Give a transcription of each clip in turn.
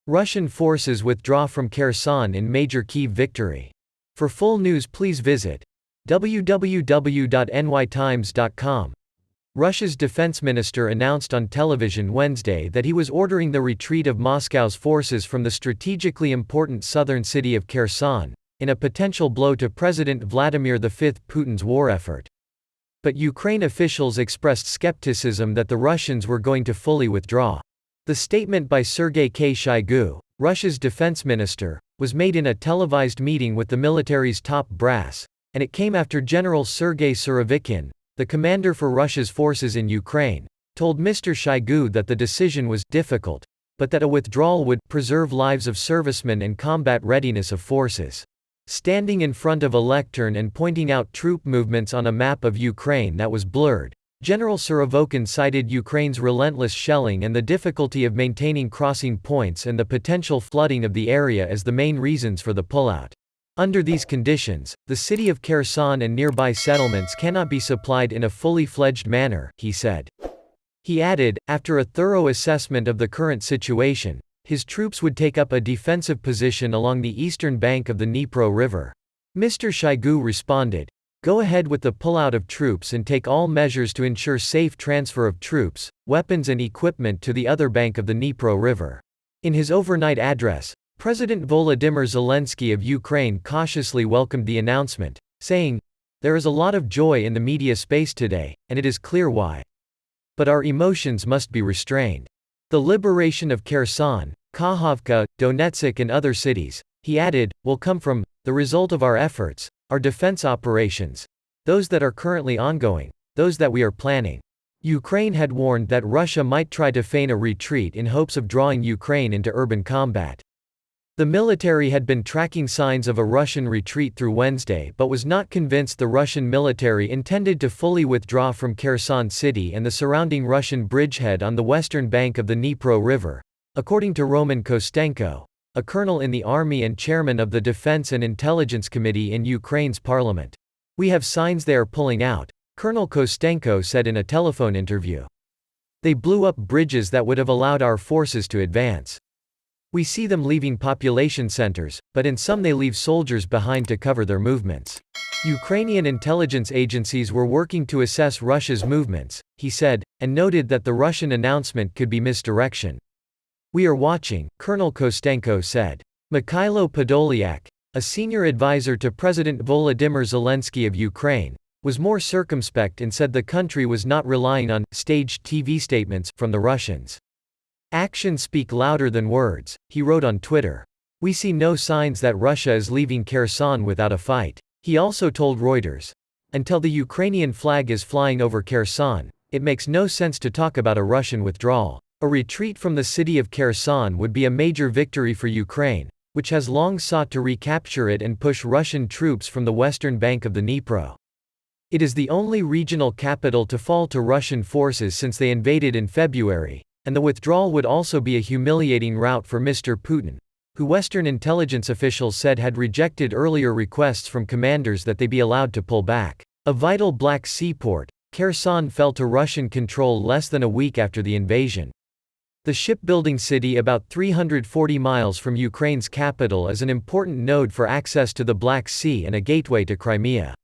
Russian forces withdraw from Kherson in major Kyiv victory. For full news please visit www.nytimes.com. Russia's defense minister announced on television Wednesday that he was ordering the retreat of Moscow's forces from the strategically important southern city of Kherson, in a potential blow to President Vladimir V Putin's war effort. But Ukraine officials expressed skepticism that the Russians were going to fully withdraw. The statement by Sergei Shoigu, Russia's defense minister, was made in a televised meeting with the military's top brass, and it came after General Sergei Surovikin, the commander for Russia's forces in Ukraine, told Mr. Shoigu that the decision was difficult, but that a withdrawal would preserve lives of servicemen and combat readiness of forces. Standing in front of a lectern and pointing out troop movements on a map of Ukraine that was blurred, General Surovikin cited Ukraine's relentless shelling and the difficulty of maintaining crossing points and the potential flooding of the area as the main reasons for the pullout. Under these conditions, the city of Kherson and nearby settlements cannot be supplied in a fully fledged manner, he said. He added, after a thorough assessment of the current situation, his troops would take up a defensive position along the eastern bank of the Dnipro River. Mr. Shoigu responded, "Go ahead with the pullout of troops and take all measures to ensure safe transfer of troops, weapons and equipment to the other bank of the Dnipro River." In his overnight address, President Volodymyr Zelensky of Ukraine cautiously welcomed the announcement, saying, "There is a lot of joy in the media space today, and it is clear why. But our emotions must be restrained. The liberation of Kherson, Kakhovka, Donetsk and other cities," he added, "will come from the result of our efforts, our defense operations, those that are currently ongoing, those that we are planning." Ukraine had warned that Russia might try to feign a retreat in hopes of drawing Ukraine into urban combat. The military had been tracking signs of a Russian retreat through Wednesday but was not convinced the Russian military intended to fully withdraw from Kherson city and the surrounding Russian bridgehead on the western bank of the Dnipro River, according to Roman Kostenko, a colonel in the army and chairman of the Defense and Intelligence Committee in Ukraine's parliament. "We have signs they are pulling out," Colonel Kostenko said in a telephone interview. "They blew up bridges that would have allowed our forces to advance. We see them leaving population centers, but in some they leave soldiers behind to cover their movements." Ukrainian intelligence agencies were working to assess Russia's movements, he said, and noted that the Russian announcement could be misdirection. "We are watching," Colonel Kostenko said. Mikhailo Podolyak, a senior advisor to President Volodymyr Zelensky of Ukraine, was more circumspect and said the country was not relying on staged TV statements from the Russians. "Actions speak louder than words," he wrote on Twitter. "We see no signs that Russia is leaving Kherson without a fight." He also told Reuters, "Until the Ukrainian flag is flying over Kherson, it makes no sense to talk about a Russian withdrawal. A retreat from the city of Kherson would be a major victory for Ukraine, which has long sought to recapture it and push Russian troops from the western bank of the Dnipro. It is the only regional capital to fall to Russian forces since they invaded in February, and the withdrawal would also be a humiliating rout for Mr. Putin, who Western intelligence officials said had rejected earlier requests from commanders that they be allowed to pull back." A vital Black Sea port, Kherson fell to Russian control less than a week after the invasion. The shipbuilding city about 340 miles from Ukraine's capital is an important node for access to the Black Sea and a gateway to Crimea.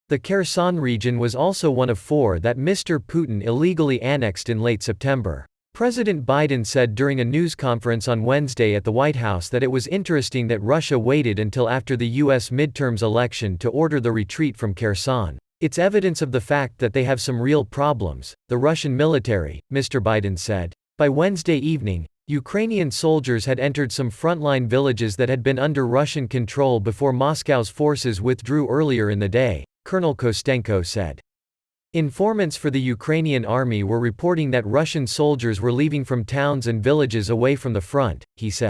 The Kherson region was also one of 4 that Mr. Putin illegally annexed in late September. President Biden said during a news conference on Wednesday at the White House that it was interesting that Russia waited until after the U.S. midterms election to order the retreat from Kherson. "It's evidence of the fact that they have some real problems, the Russian military," Mr. Biden said. By Wednesday evening, Ukrainian soldiers had entered some frontline villages that had been under Russian control before Moscow's forces withdrew earlier in the day, Colonel Kostenko said. Informants for the Ukrainian army were reporting that Russian soldiers were leaving from towns and villages away from the front, he said.